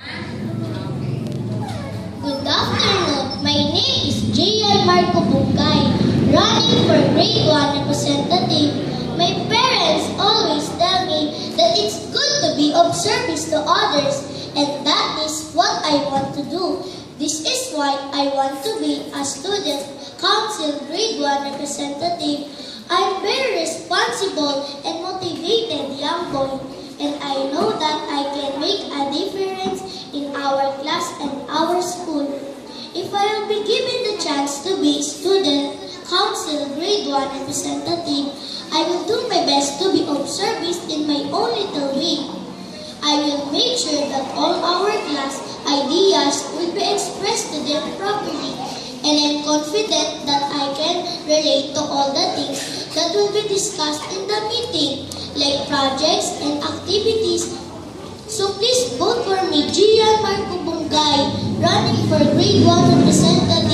Good afternoon. My name is J.L. Marco Bungay, running for grade 1 representative. My parents always tell me that it's good to be of service to others, and that is what I want to do. This is why I want to be a student council grade 1 representative. I'm very responsible and motivated young boy, and I know that I can make a difference in our class and our school. If I will be given the chance to be student council grade 1 representative, I will do my best to be of service in my own little way. I will make sure that all our class ideas will be expressed to them properly, and I'm confident that I can relate to all the things that will be discussed in the meeting, like projects and activities. So please vote for me, Gian Marco Bungay, running for grade 1 representative.